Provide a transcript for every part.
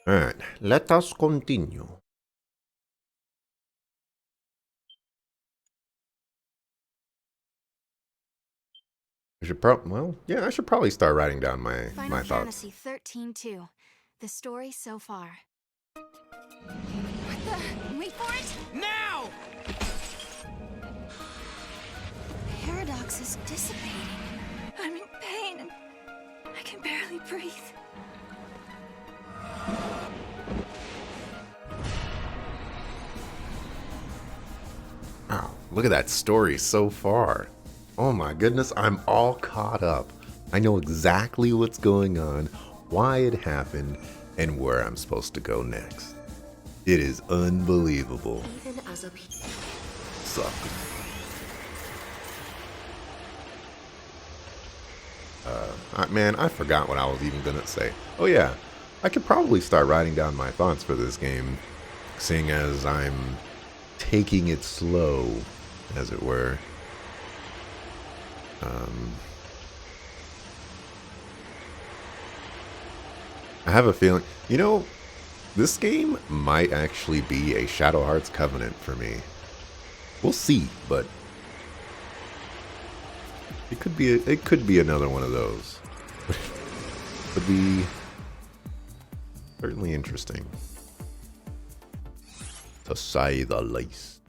Alright, let us continue. I should probably start writing down my Final thoughts. Fantasy 13 2. The story so far. What the? Wait for it! Now! The paradox is dissipating. I'm in pain and I can barely breathe. Wow, look at that story so far. Oh my goodness, I'm all caught up. I know exactly what's going on, why it happened, and where I'm supposed to go next. It is unbelievable. Even as a Suck. Man, I forgot what I was even gonna say. Oh yeah, I could probably start writing down my thoughts for this game, seeing as I'm taking it slow, as it were. I have a feeling, this game might actually be a Shadow Hearts Covenant for me. We'll see, but it could be another one of those. Would be certainly interesting, to say the least.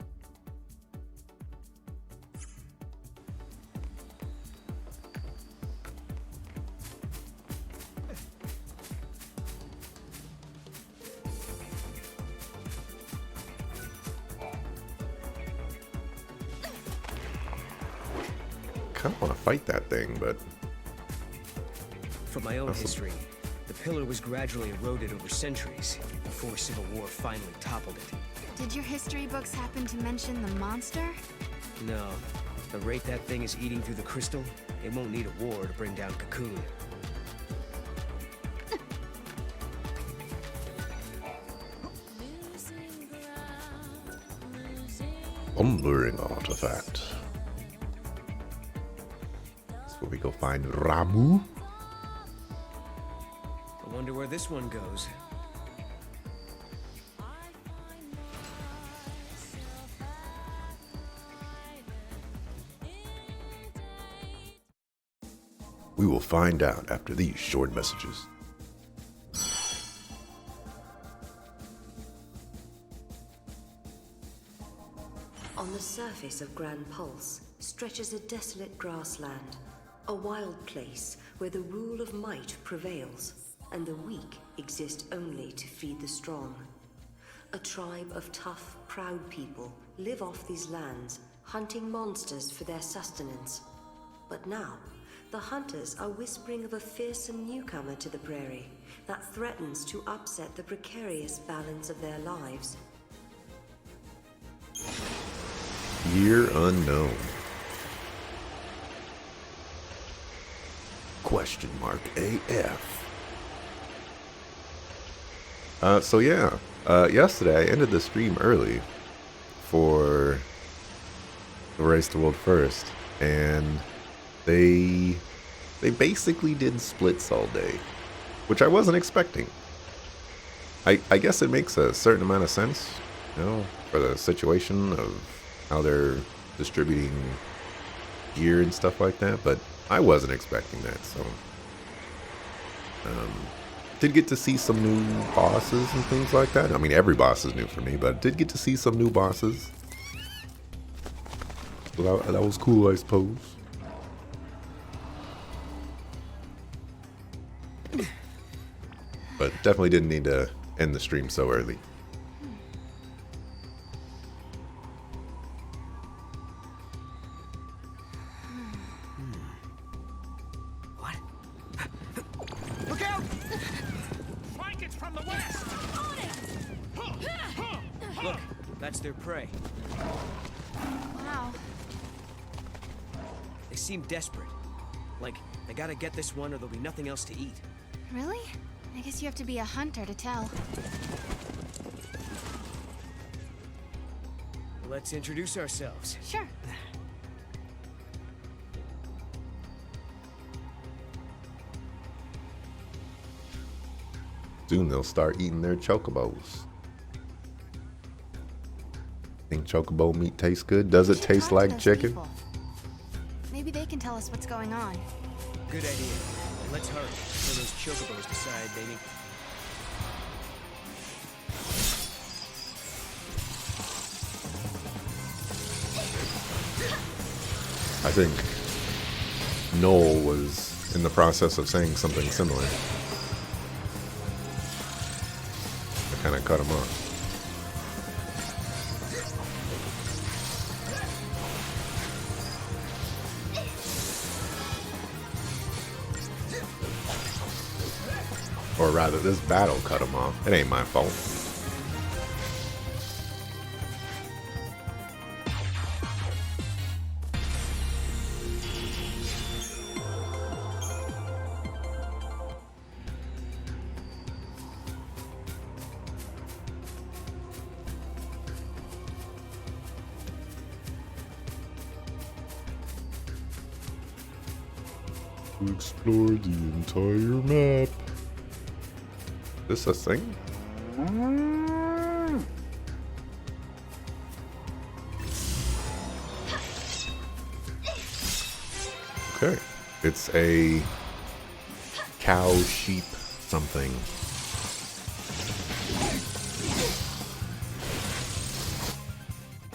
Kind of want to fight that thing, but From my own history, the pillar was gradually eroded over centuries before civil war finally toppled it. Did your history books happen to mention the monster? No, the rate that thing is eating through the crystal, it won't need a war to bring down Cocoon. Lumbering artifact. That's where we go find Ramu. I wonder where this one goes. We will find out after these short messages. On the surface of Grand Pulse stretches a desolate grassland, a wild place where the rule of might prevails, and the weak exist only to feed the strong. A tribe of tough, proud people live off these lands, hunting monsters for their sustenance. But now, the hunters are whispering of a fearsome newcomer to the prairie that threatens to upset the precarious balance of their lives. Year unknown. Question mark AF. Yesterday I ended the stream early for the Race to World First, and they basically did splits all day, which I wasn't expecting. I guess it makes a certain amount of sense, for the situation of how they're distributing gear and stuff like that, but I wasn't expecting that, so did get to see some new bosses and things like that. I mean, every boss is new for me, but did get to see some new bosses. So that was cool, I suppose. But definitely didn't need to end the stream so early. What? Look out! Flankets from the west! Look, that's their prey. Wow. They seem desperate. Like, they gotta get this one or there'll be nothing else to eat. Really? I guess you have to be a hunter to tell. Let's introduce ourselves. Sure. Soon they'll start eating their chocobos. Think chocobo meat tastes good? Does it We should taste talk to like those chicken? people. Maybe they can tell us what's going on. Good idea. Let's hurry before those chocobos decide they need... I think Noel was in the process of saying something similar. I kind of cut him off. Or rather, this battle cut him off. It ain't my fault. To explore the entire map. Is this a thing? Okay. It's a cow, sheep, something.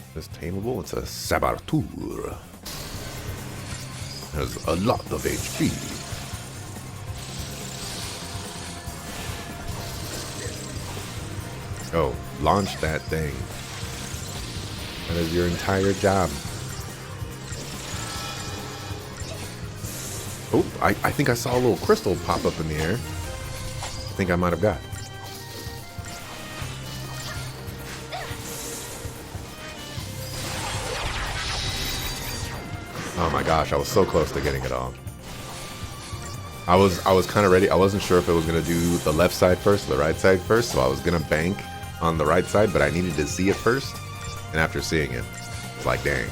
Is this tameable? It's a Saboteur. Has a lot of HP. Oh, launch that thing. That is your entire job. Oh, I think I saw a little crystal pop up in the air. I think I might have got it. Oh my gosh, I was so close to getting it off. I was kind of ready. I wasn't sure if it was going to do the left side first or the right side first, so I was going to bank on the right side, but I needed to see it first. And after seeing it, it's like, dang.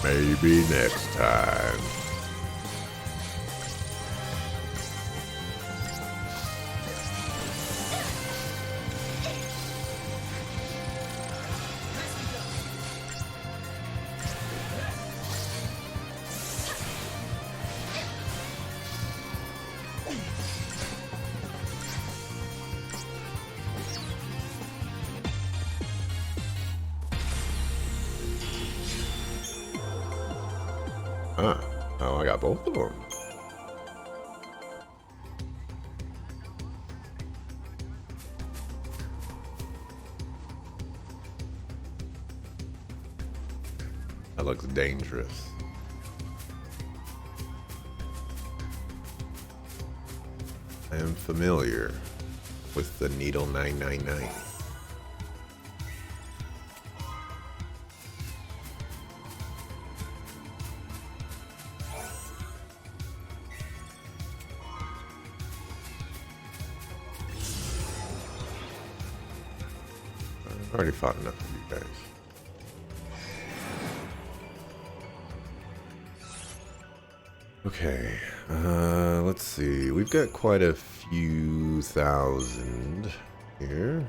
Maybe next time. Ah, oh, I got both of them. That looks dangerous. I am familiar with the Needle 999. I've already fought enough of you guys. Okay, let's see. We've got quite a few thousand here.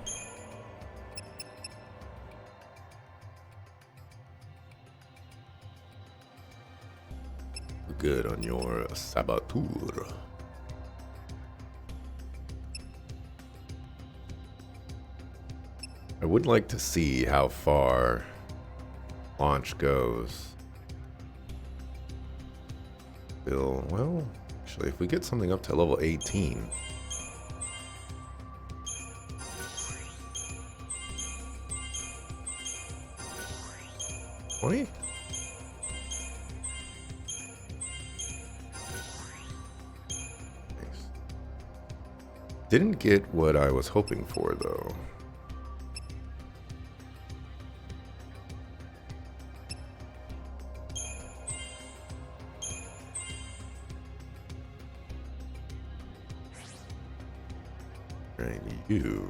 Good on your Saboteur. I would like to see how far launch goes. Well, actually, if we get something up to level 18. 20? Nice. Didn't get what I was hoping for, though. You.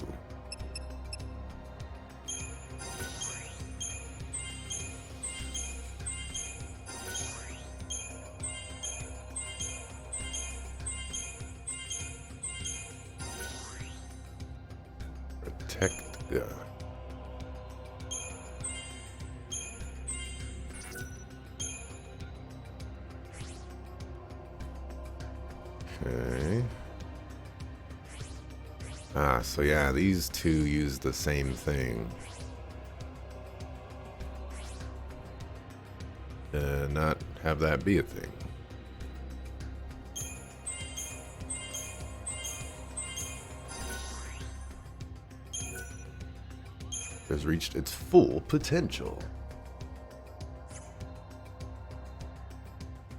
Protectga. Okay. Ah, so yeah, these two use the same thing. Not have that be a thing. Has reached its full potential.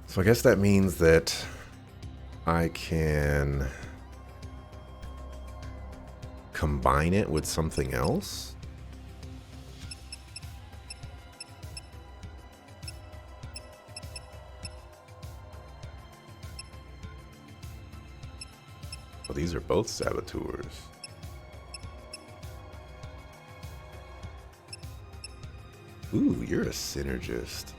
So I guess that means that I can combine it with something else. Well, these are both saboteurs. Ooh, you're a synergist.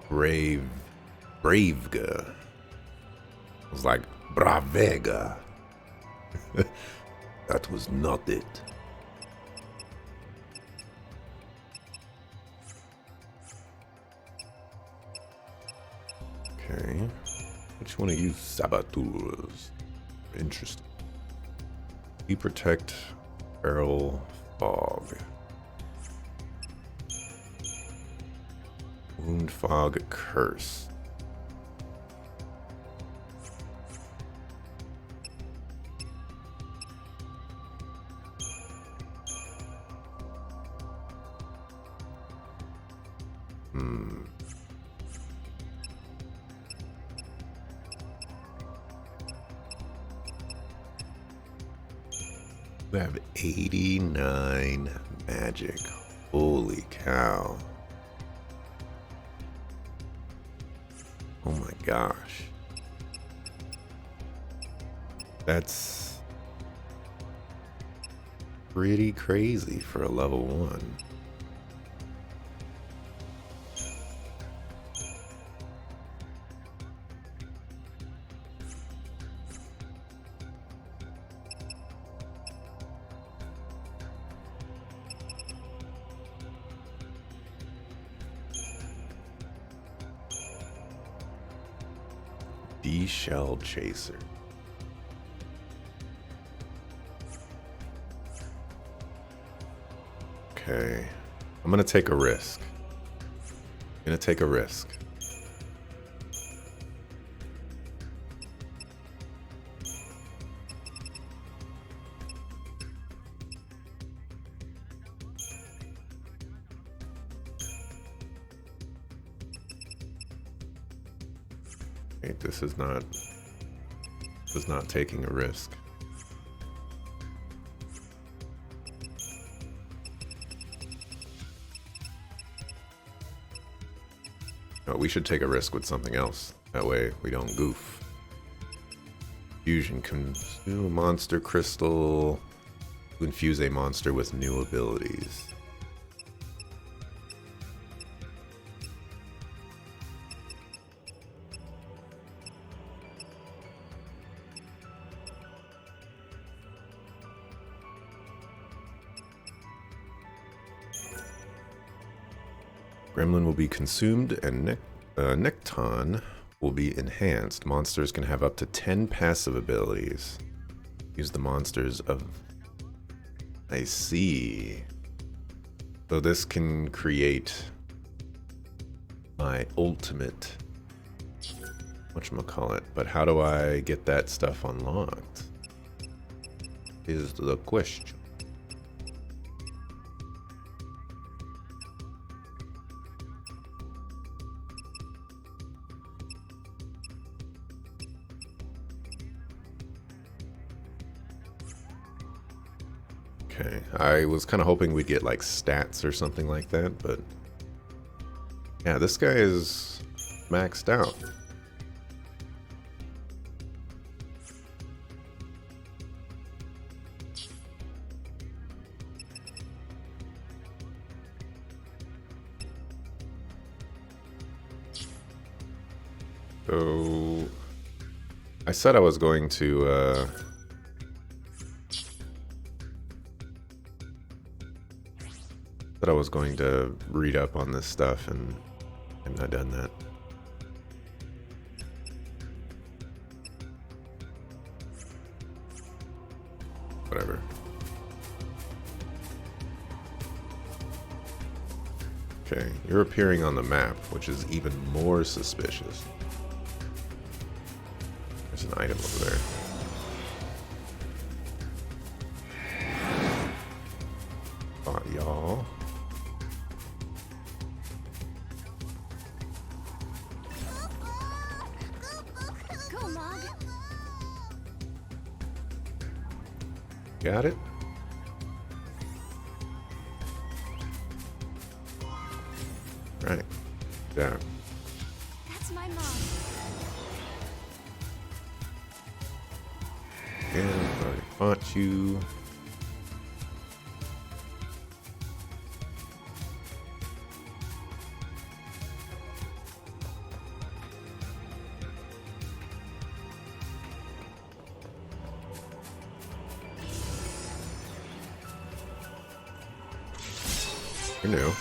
Bravega. It was like Bravega. That was not it. Okay. Which one of you saboteurs? Interesting. We protect Feral Fog. Wound Fog Curse. We have 89 magic. Holy cow. Oh my gosh. That's pretty crazy for a level 1. D-Shell Chaser. Okay. I'm gonna take a risk. Okay, this is not taking a risk. No, we should take a risk with something else. That way we don't goof. Fusion. Consume a monster crystal to infuse a monster with new abilities. Gremlin will be consumed and Nekton will be enhanced. Monsters can have up to 10 passive abilities. Use the monsters of... I see. So this can create my ultimate... whatchamacallit. But how do I get that stuff unlocked? Is the question. Okay, I was kind of hoping we'd get like stats or something like that, but yeah, this guy is maxed out. So I said I was going to I was going to read up on this stuff and not done that. Whatever. Okay, you're appearing on the map, which is even more suspicious. There's an item over there. Thought y'all. Go, Mog. Got it? Right. Down. That's my mom. And I've already fought you. You're new.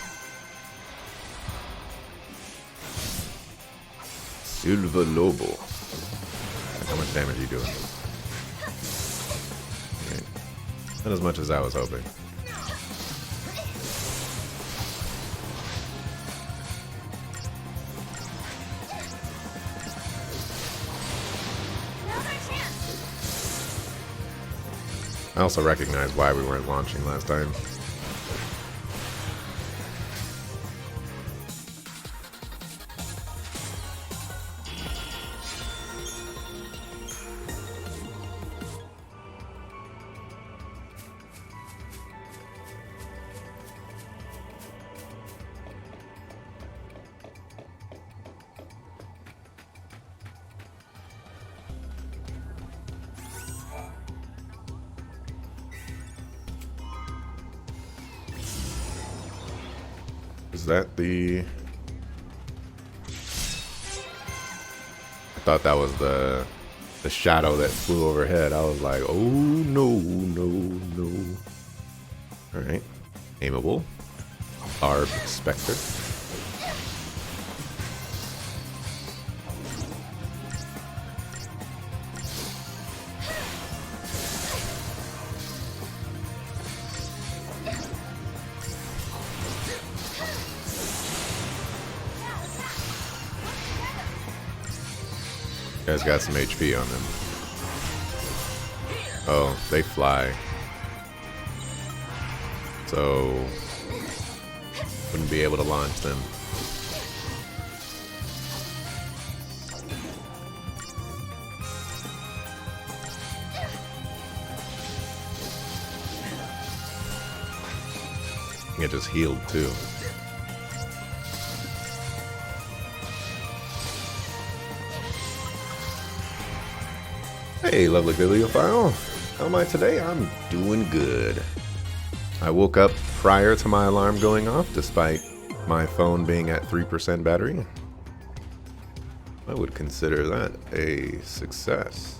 Silver Lobo. How much damage are you doing? Right. Not as much as I was hoping. I also recognize why we weren't launching last time. Is that the... I thought that was the shadow that flew overhead. I was like, oh no, no, no. Alright. Aimable. Barb Spectre. Guys got some HP on them. Oh, they fly. So wouldn't be able to launch them. It just healed too. Hey, lovely bibliophile. How am I today? I'm doing good. I woke up prior to my alarm going off, despite my phone being at 3% battery. I would consider that a success.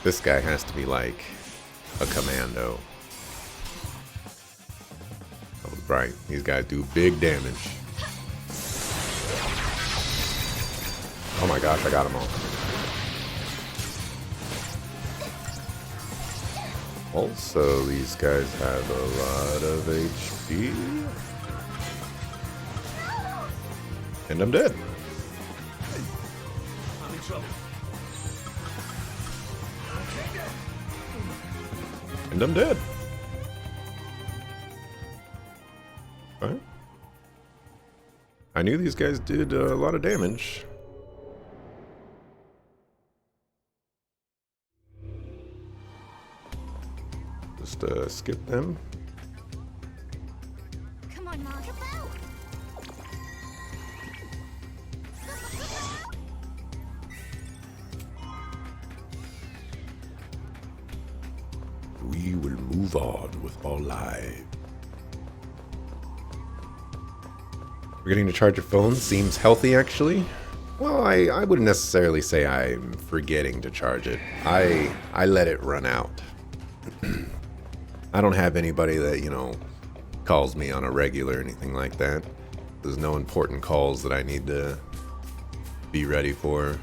This guy has to be like a commando. Oh, right. These guys do big damage. Oh my gosh, I got them all. Also, these guys have a lot of HP. And I'm dead. I'm in trouble. And I'm dead. Alright. I knew these guys did a lot of damage. Just skip them. Come on, Mog. We will move on with our lives. Forgetting to charge your phone seems healthy, actually. Well, I wouldn't necessarily say I'm forgetting to charge it. I let it run out. I don't have anybody that, calls me on a regular or anything like that. There's no important calls that I need to be ready for.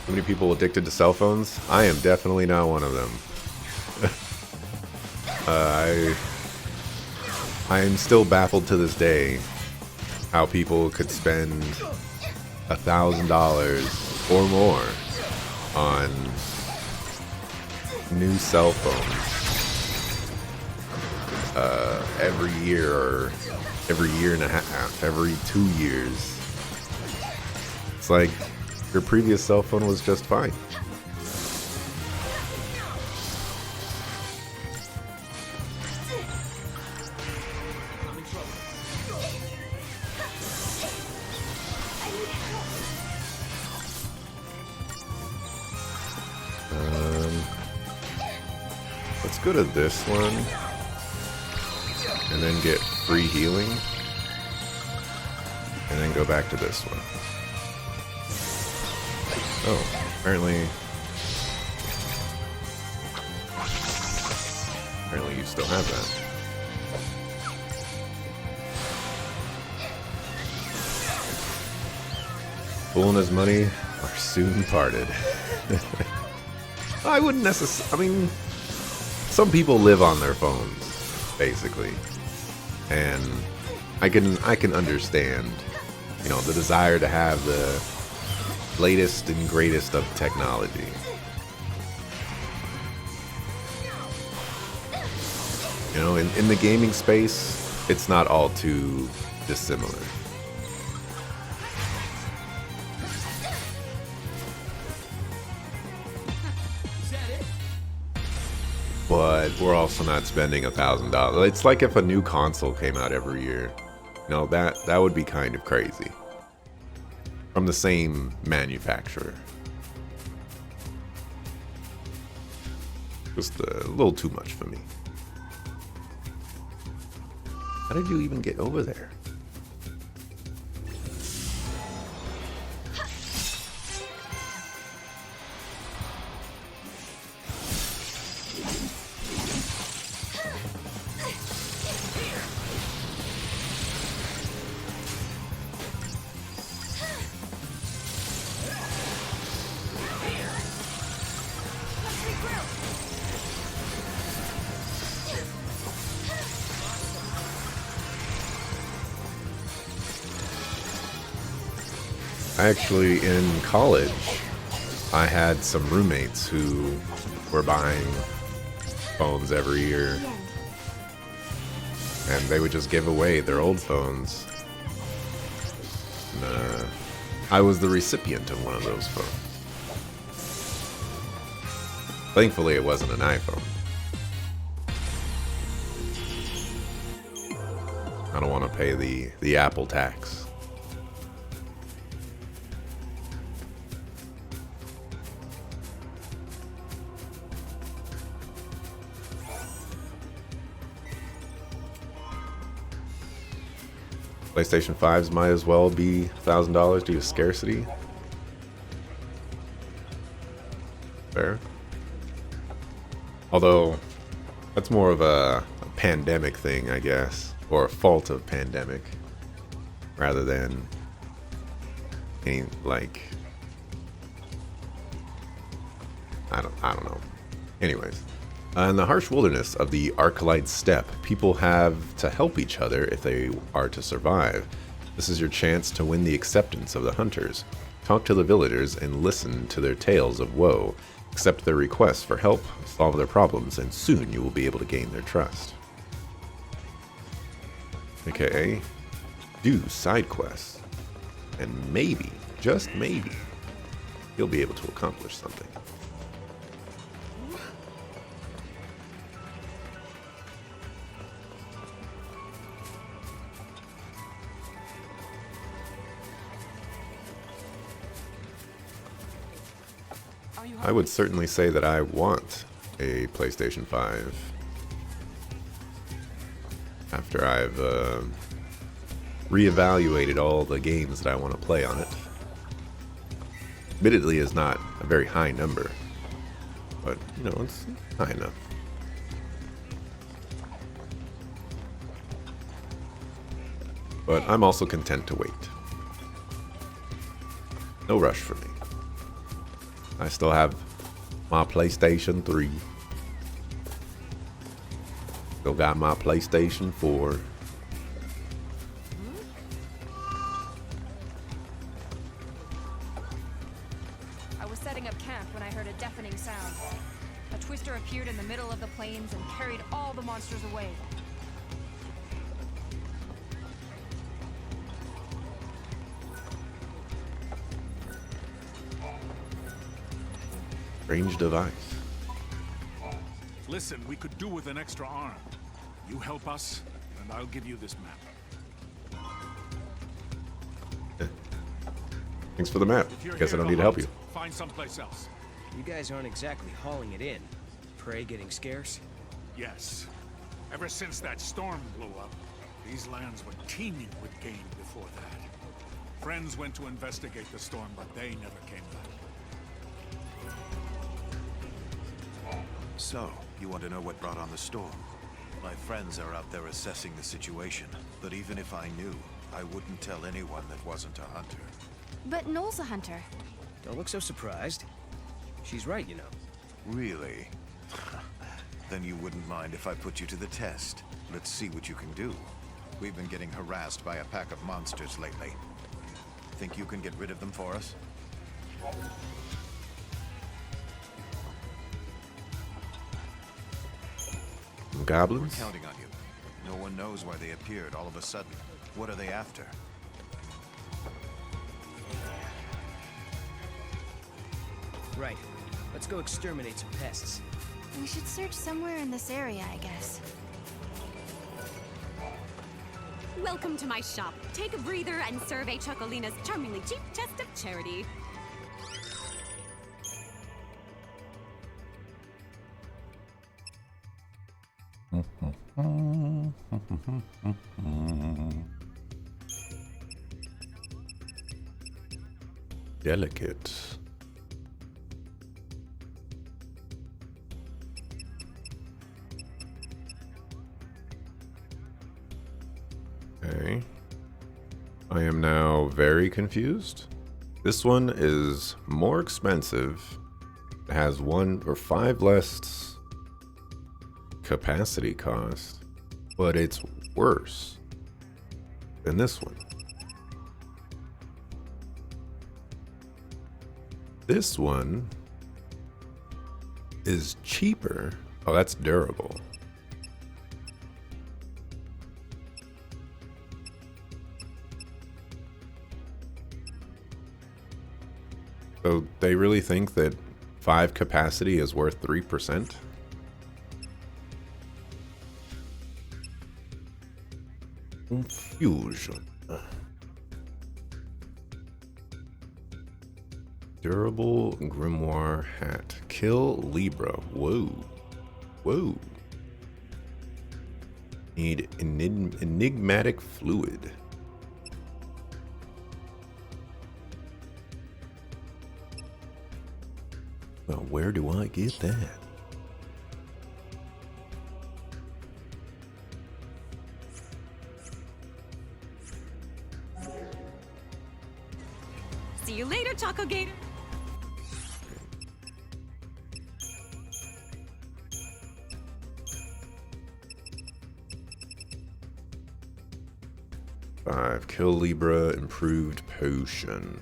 How many people addicted to cell phones? I am definitely not one of them. I am still baffled to this day how people could spend $1,000 or more on new cell phones every year or every year and a half, every 2 years. It's like your previous cell phone was just fine. Let's go to this one and then get free healing and then go back to this one. Oh, apparently you still have that. Fool and his money are soon parted. I wouldn't necessarily. I mean, some people live on their phones, basically, and I can understand, the desire to have the latest and greatest of technology. In the gaming space, it's not all too dissimilar. But we're also not spending $1,000. It's like if a new console came out every year. That would be kind of crazy. From the same manufacturer. Just a little too much for me. How did you even get over there? Actually, in college, I had some roommates who were buying phones every year, and they would just give away their old phones. And, I was the recipient of one of those phones. Thankfully, it wasn't an iPhone. I don't want to pay the Apple tax. PlayStation 5s might as well be $1,000 due to scarcity. Fair. Although, that's more of a pandemic thing, I guess. Or a fault of pandemic. Rather than any, like... I don't know. Anyways. In the harsh wilderness of the Arcalite Steppe, people have to help each other if they are to survive. This is your chance to win the acceptance of the hunters. Talk to the villagers and listen to their tales of woe. Accept their requests for help, solve their problems, and soon you will be able to gain their trust. AKA, do side quests. And maybe, just maybe, you'll be able to accomplish something. I would certainly say that I want a PlayStation 5 after I've reevaluated all the games that I want to play on it. Admittedly, is not a very high number, but you know, it's high enough. But I'm also content to wait. No rush for me. I still have my PlayStation 3. Still got my PlayStation 4. I was setting up camp when I heard a deafening sound. A twister appeared in the middle of the plains and carried all the monsters away. Strange device. Listen, we could do with an extra arm. You help us, and I'll give you this map. Thanks for the map. If you're Guess I here don't need to help hunt, you. Find someplace else. You guys aren't exactly hauling it in. Prey getting scarce? Yes. Ever since that storm blew up, these lands were teeming with game before that. Friends went to investigate the storm, but they never came back. So, you want to know what brought on the storm? My friends are out there assessing the situation, but even if I knew, I wouldn't tell anyone that wasn't a hunter. But Noel's a hunter. Don't look so surprised. She's right, you know. Really? Then you wouldn't mind if I put you to the test. Let's see what you can do. We've been getting harassed by a pack of monsters lately. Think you can get rid of them for us? Goblins? We're counting on you. No one knows why they appeared all of a sudden. What are they after? Right. Let's go exterminate some pests. We should search somewhere in this area, I guess. Welcome to my shop. Take a breather and survey Chocolina's charmingly cheap chest of charity. Delicate. Okay. I am now very confused. This one is more expensive. It has 1 or 5 less capacity cost, but it's worse than this one. This one is cheaper. Oh, that's durable. So they really think that 5 capacity is worth 3%? Confusion. Durable grimoire hat. Kill Libra. Whoa. Whoa. Need enigmatic fluid. Well, where do I get that? See you later, Choco Gator. Five. Kill Libra. Improved potion.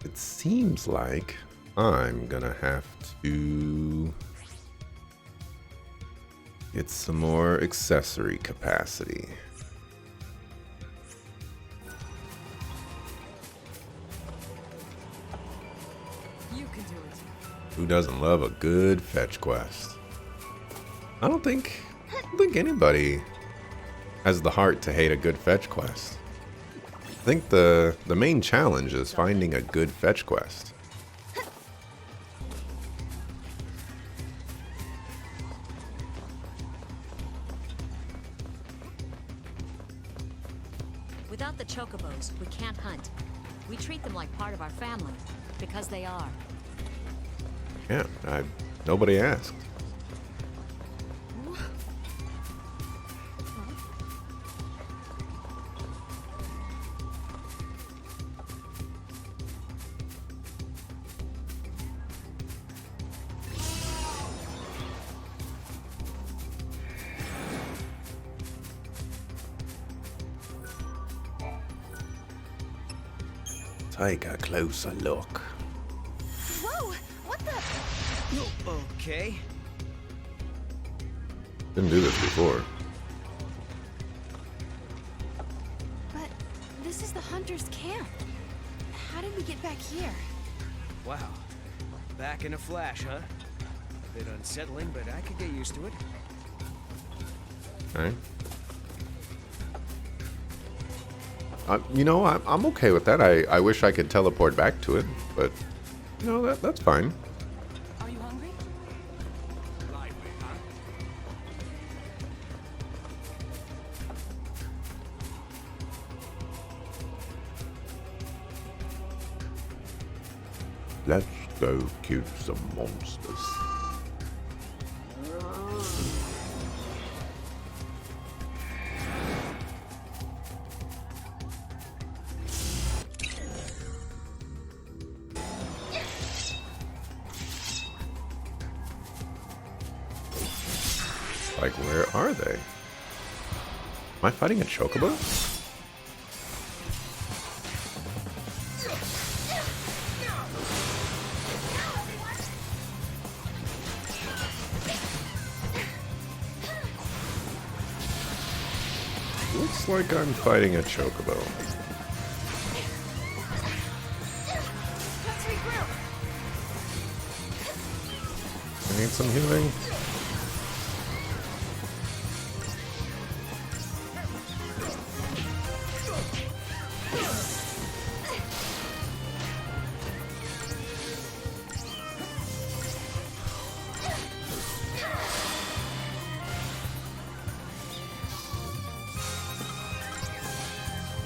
It seems like I'm gonna have to get some more accessory capacity. You can do it. Who doesn't love a good fetch quest? I don't think anybody has the heart to hate a good fetch quest. I think the main challenge is finding a good fetch quest. Without the chocobos, we can't hunt. We treat them like part of our family, because they are. Yeah, nobody asked. Take a closer look. Whoa! What the? Okay. Didn't do this before. But this is the hunter's camp. How did we get back here? Wow. Back in a flash, huh? A bit unsettling, but I could get used to it. Okay. You know, I'm okay with that. I wish I could teleport back to it, but you know that's fine. Are you hungry? Lively, huh? Let's go kill some monsters. Like, where are they? Am I fighting a chocobo? Looks like I'm fighting a chocobo. Let's regroup. I need some healing.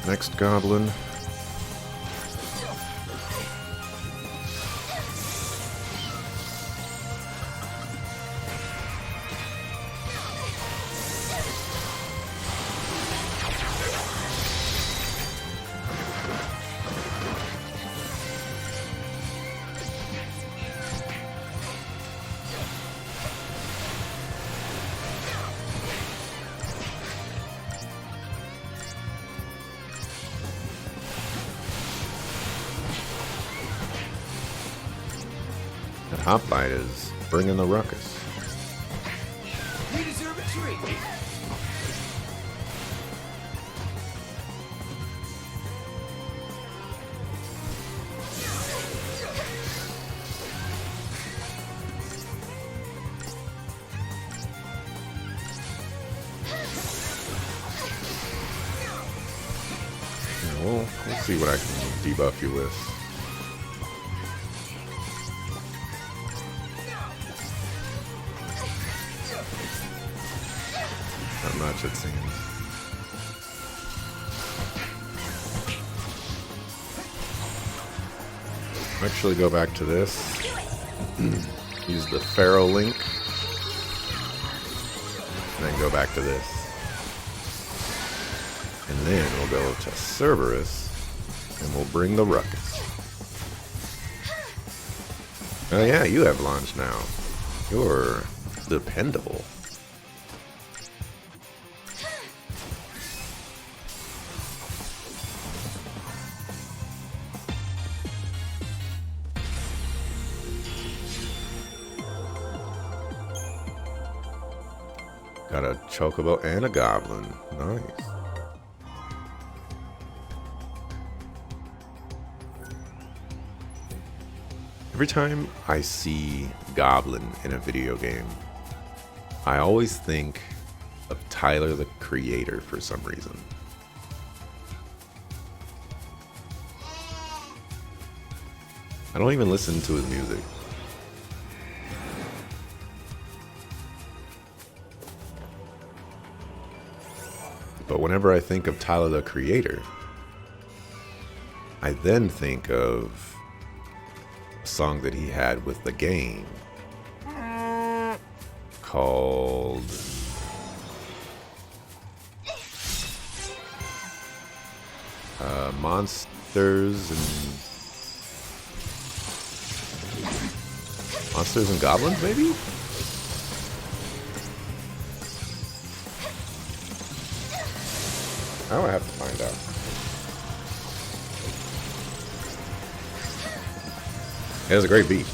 Next goblin. That Hoplite is bringing the ruckus. You deserve a treat. Yeah, we'll see what I can debuff you with. Not much, it seems. Actually, go back to this. Use the Pharaoh link. And then go back to this. And then we'll go to Cerberus. And we'll bring the ruckus. Oh yeah, you have launch now. You're dependable. Got a chocobo and a goblin. Nice. Every time I see goblin in a video game, I always think of Tyler the Creator for some reason. I don't even listen to his music. But whenever I think of Tyler the Creator, I then think of a song that he had with the game called Monsters and Goblins, maybe? Now I have to find out. It has a great beat.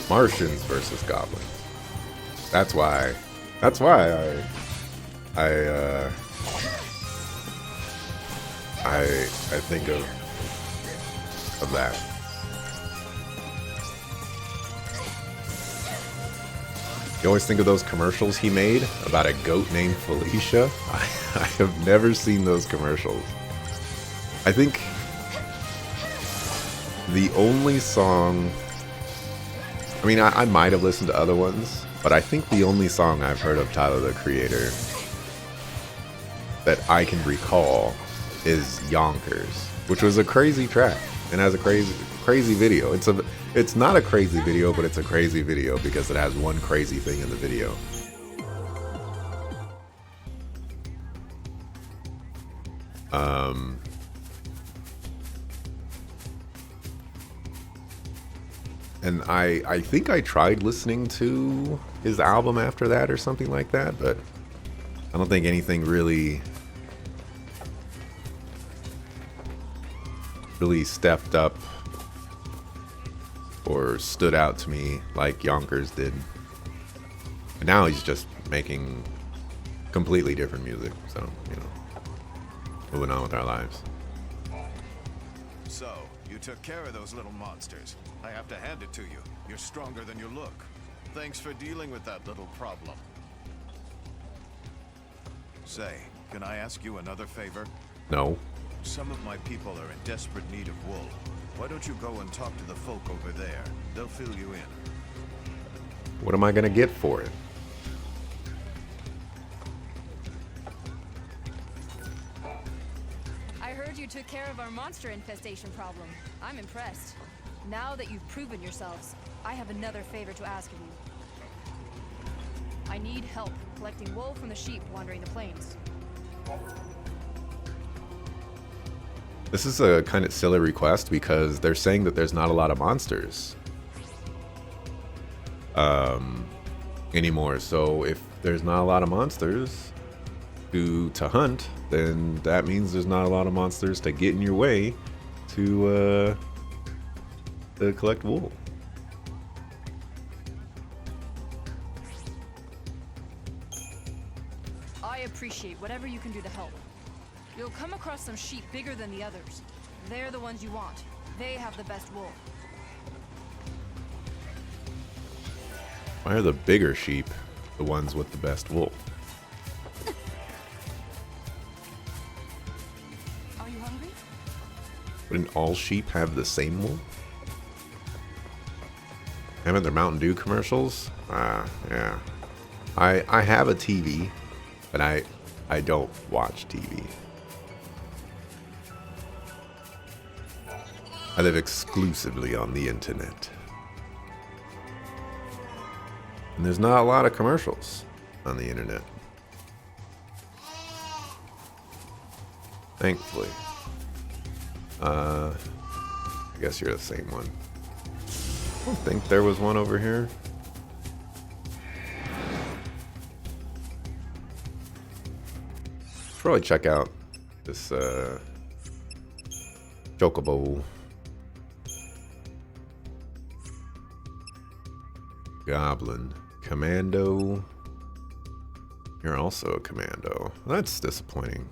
Martians versus goblins. That's why I think of that. You always think of those commercials he made about a goat named Felicia. I have never seen those commercials. I think the only song, I mean, I might have listened to other ones, but I think the only song I've heard of Tyler the Creator that I can recall is Yonkers, which was a crazy track and has a crazy video. It's not a crazy video, but it's a crazy video because it has one crazy thing in the video. And I think I tried listening to his album after that or something like that, but I don't think anything really stepped up or stood out to me like Yonkers did. And now he's just making completely different music, so, you know, moving on with our lives. So, you took care of those little monsters. I have to hand it to you. You're stronger than you look. Thanks for dealing with that little problem. Say, can I ask you another favor? No. Some of my people are in desperate need of wool. Why don't you go and talk to the folk over there? They'll fill you in. What am I gonna get for it? I heard you took care of our monster infestation problem. I'm impressed. Now that you've proven yourselves, I have another favor to ask of you. I need help collecting wool from the sheep wandering the plains. This is a kind of silly request because they're saying that there's not a lot of monsters anymore. So if there's not a lot of monsters to hunt, then that means there's not a lot of monsters to get in your way to collect wool. I appreciate whatever you can do to help. You'll come across some sheep bigger than the others. They're the ones you want. They have the best wool. Why are the bigger sheep the ones with the best wool? Are you hungry? Wouldn't all sheep have the same wool? Haven't their Mountain Dew commercials? Yeah. I have a TV, but I don't watch TV. I live exclusively on the internet. And there's not a lot of commercials on the internet. Thankfully. I guess you're the same one. I don't think there was one over here. Should probably check out this Chocobo. goblin. Commando. You're also a commando. That's disappointing.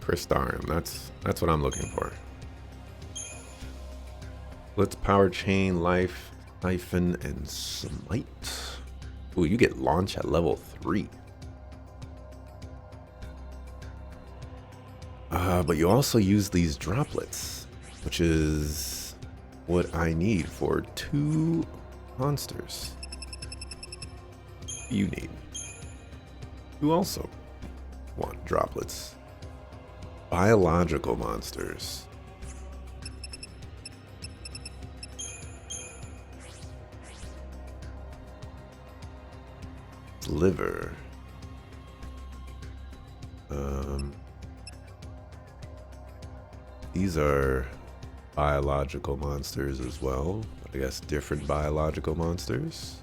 Crystarium, that's what I'm looking for. Let's power chain, life, siphon, and smite. Ooh, you get launch at level 3. But you also use these droplets, which is what I need for 2 monsters. You need. You also want droplets. Biological monsters. Liver. These are biological monsters as well. I guess different biological monsters.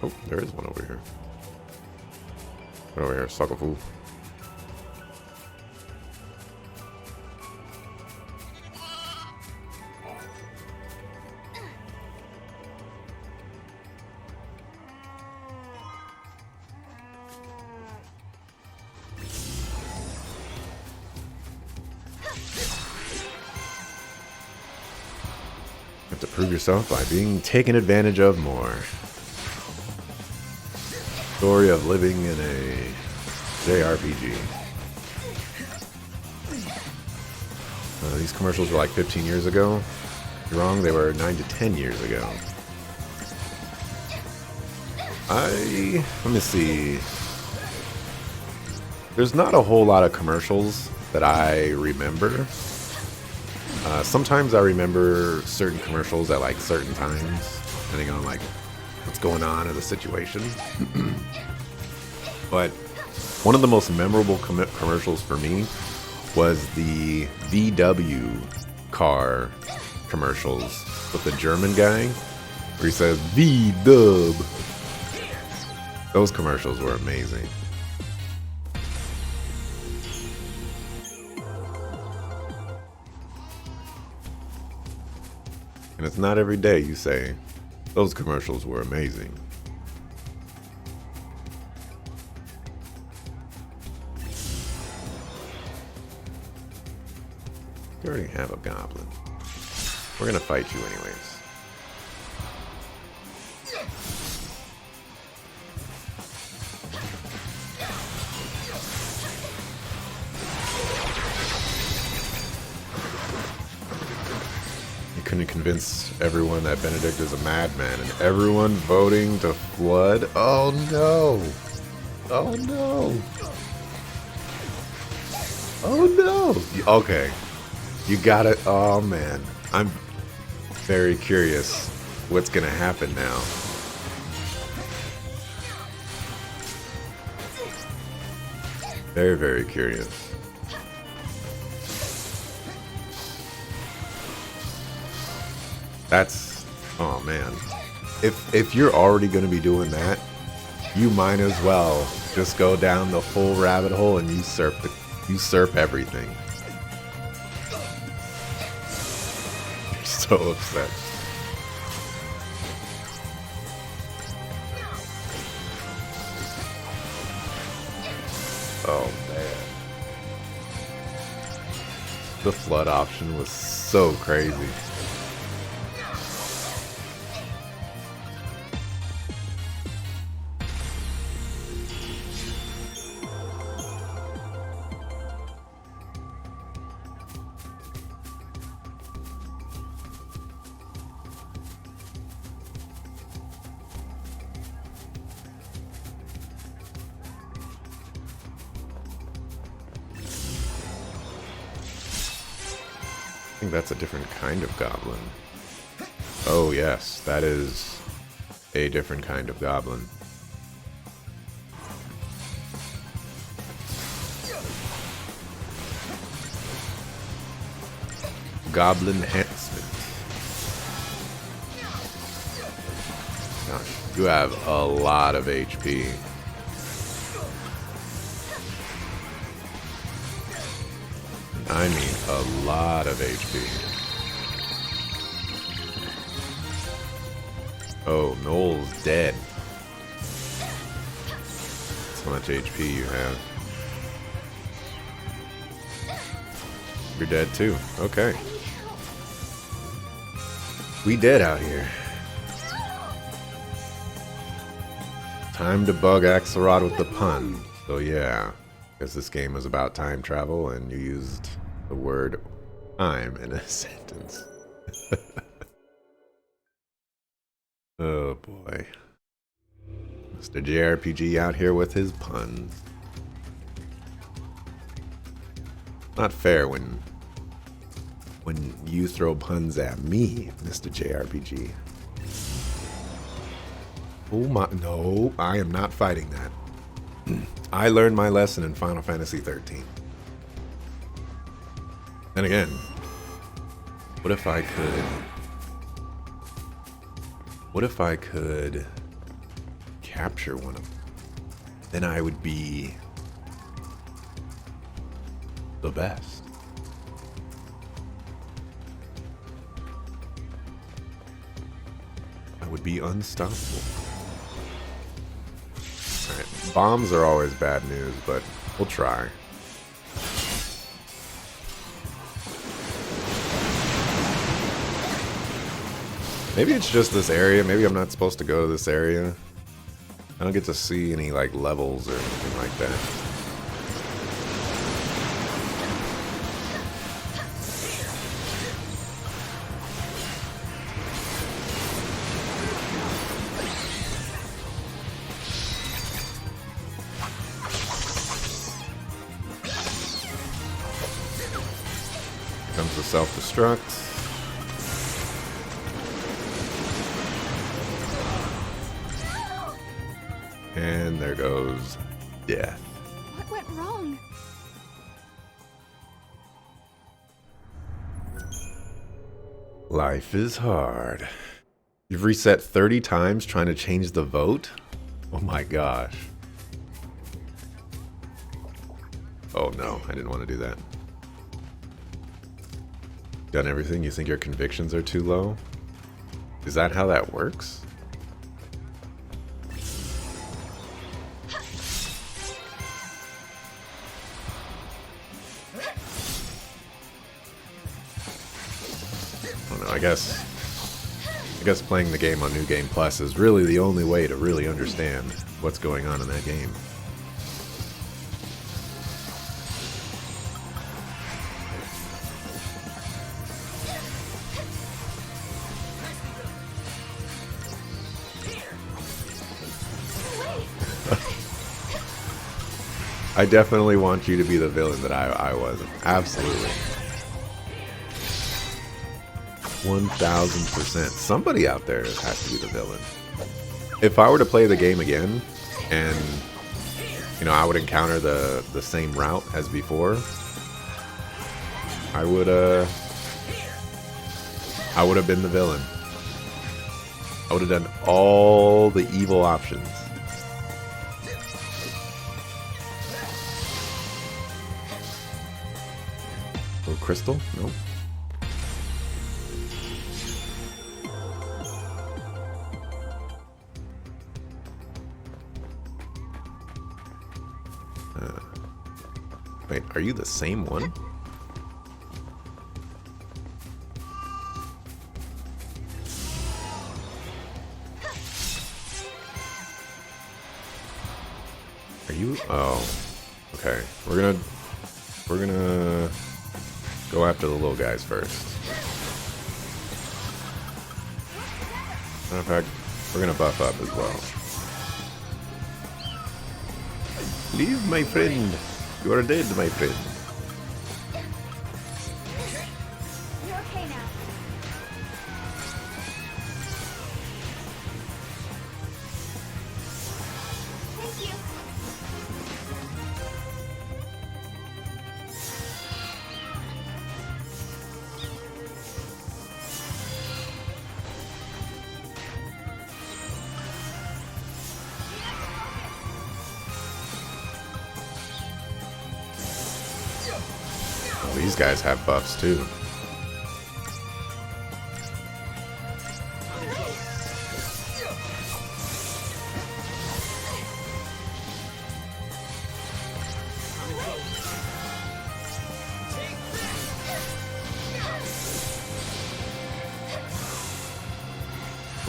Oh, there is one over here. Right over here, sucker fool. You have to prove yourself by being taken advantage of more. Story of living in a JRPG. These commercials were like 15 years ago. You're wrong, they were 9 to 10 years ago. Let me see. There's not a whole lot of commercials that I remember. Sometimes I remember certain commercials at like certain times, depending on like what's going on in the situation. But one of the most memorable commercials for me was the VW car commercials with the German guy where he says V-dub. Those commercials were amazing. And it's not every day you say, those commercials were amazing. You already have a goblin. We're gonna fight you anyways. Couldn't convince everyone that Benedict is a madman, and everyone voting to flood. Oh no! Oh no! Oh no! Okay, you got it. Oh man, I'm very curious what's gonna happen now. Very, very curious. That's, oh man. If you're already going to be doing that, you might as well just go down the full rabbit hole and usurp everything. You're so upset. Oh man. The flood option was so crazy. think that's a different kind of goblin. Oh yes, that is a different kind of goblin. Goblin Huntsman. Gosh, you have a lot of HP. I mean, a lot of HP. Oh, Noel's dead. That's how much HP you have. You're dead too. Okay. We dead out here. Time to bug Axelrod with the pun. So yeah, because this game is about time travel and you used the word time in a sentence. Oh boy. Mr. JRPG out here with his puns. Not fair when you throw puns at me, Mr. JRPG. Oh my, no, I am not fighting that. I learned my lesson in Final Fantasy 13. And again, what if I could capture one of them? Then I would be the best. I would be unstoppable. Alright, bombs are always bad news, but we'll try. Maybe it's just this area. Maybe I'm not supposed to go to this area. I don't get to see any like levels or anything like that. Comes the self-destruct. And there goes death. What went wrong? Life is hard. You've reset 30 times trying to change the vote? Oh my gosh. Oh no, I didn't want to do that. Done everything? You think your convictions are too low? Is that how that works? I guess playing the game on New Game Plus is really the only way to really understand what's going on in that game. I definitely want you to be the villain that I was. Absolutely. 1000%. Somebody out there has to be the villain. If I were to play the game again, and you know, I would encounter the same route as before, I would have been the villain. I would have done all the evil options. Oh, crystal? Nope. Wait, are you the same one? Are you? Oh, okay. We're gonna go after the little guys first. Matter of fact, we're gonna buff up as well. Leave, my friend. You are dead, my friend. okay now. Thank you. Oh, these guys have buffs too.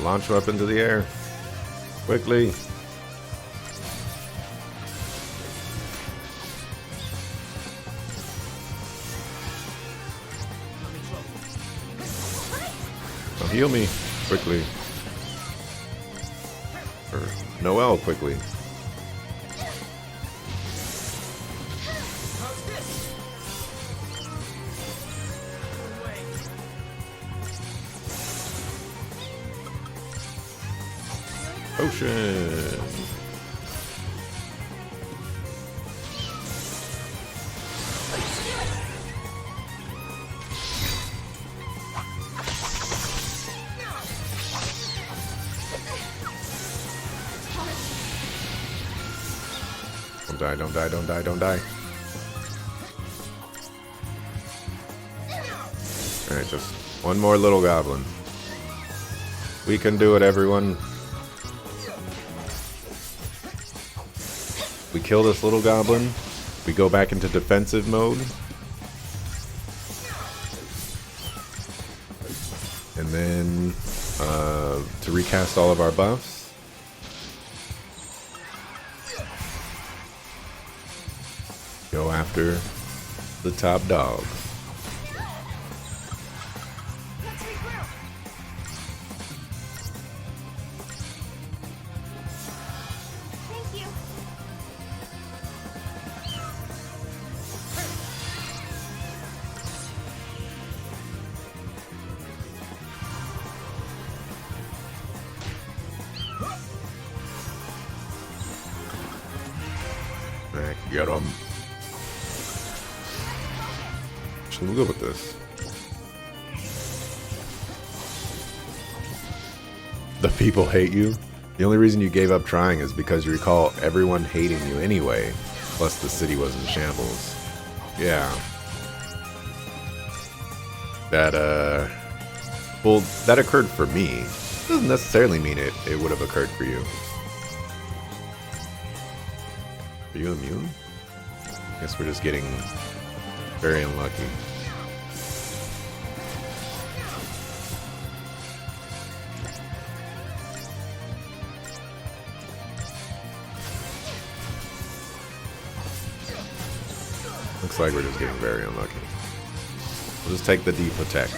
Launch weapon to the air. Quickly. Oh, heal me. Quickly. Or Noelle, quickly. Potion. Don't die, don't die, don't die, don't die. Alright, just one more little goblin. We can do it, everyone. We kill this little goblin. We go back into defensive mode. And then to recast all of our buffs. Go after the top dog. Thank you. Heck, get him. I'm good with this. The people hate you. The only reason you gave up trying is because you recall everyone hating you anyway. Plus the city was in shambles. Yeah. Well, that occurred for me. Doesn't necessarily mean it would have occurred for you. Are you immune? Guess we're just getting very unlucky. Looks like we're just getting very unlucky. We'll just take the deep attack.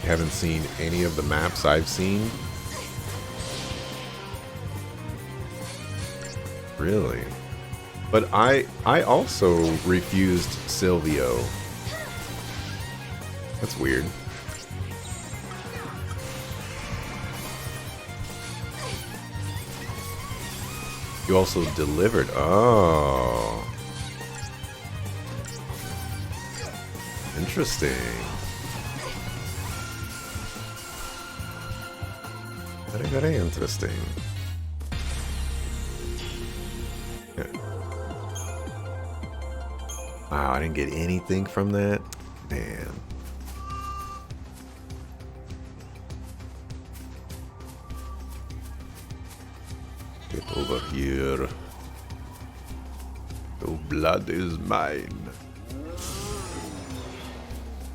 You haven't seen any of the maps I've seen? Really? But I also refused Silvio. That's weird. You also delivered. Oh. Interesting. Very, very interesting. Yeah. Wow, I didn't get anything from that? Man. Get over here. Your blood is mine.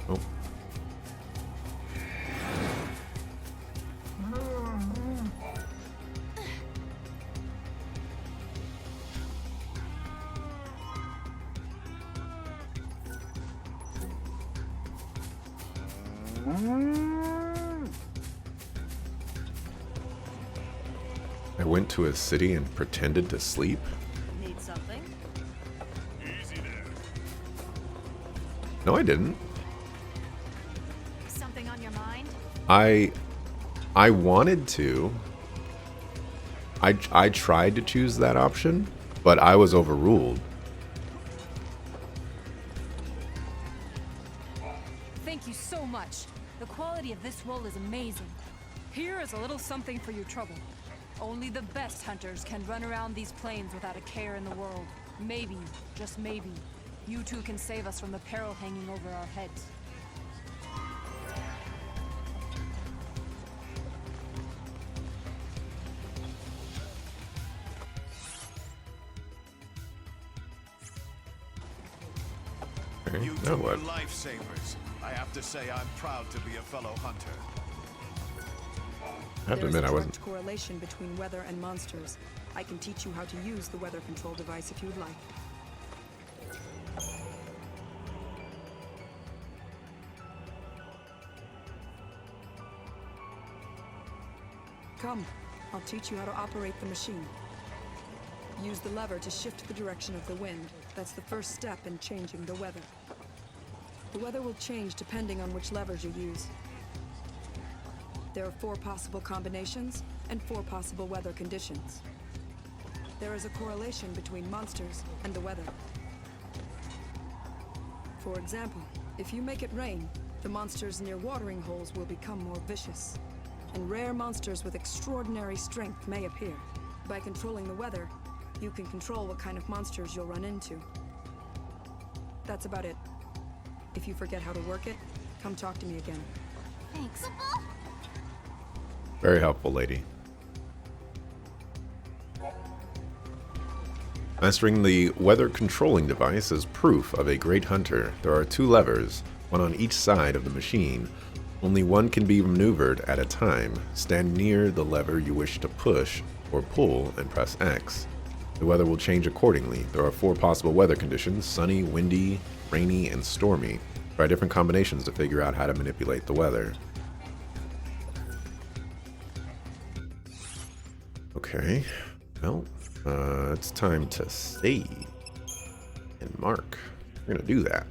Oh. I went to a city and pretended to sleep. Need something? No, I didn't. Something on your mind? I wanted to. I tried to choose that option, but I was overruled. Thank you so much. The quality of this wool is amazing. Here is a little something for your trouble. Only the best hunters can run around these plains without a care in the world. Maybe, just maybe, you two can save us from the peril hanging over our heads. Okay, You now two what? are lifesavers. I have to say I'm proud to be a fellow hunter. I have to There is admit, a I direct wasn't. correlation between weather and monsters. I can teach you how to use the weather control device if you'd like. Come, I'll teach you how to operate the machine. Use the lever to shift the direction of the wind. That's the first step in changing the weather. The weather will change depending on which levers you use. There are 4 possible combinations and 4 possible weather conditions. There is a correlation between monsters and the weather. For example, if you make it rain, the monsters near watering holes will become more vicious, and rare monsters with extraordinary strength may appear. By controlling the weather, you can control what kind of monsters you'll run into. That's about it. If you forget how to work it, come talk to me again. Thanks. Very helpful, lady. Mastering the weather controlling device is proof of a great hunter. There are 2 levers, one on each side of the machine. Only one can be maneuvered at a time. Stand near the lever you wish to push or pull and press X. The weather will change accordingly. There are 4 possible weather conditions: sunny, windy, rainy, and stormy. Try different combinations to figure out how to manipulate the weather. Okay, well, it's time to save and mark. We're gonna do that.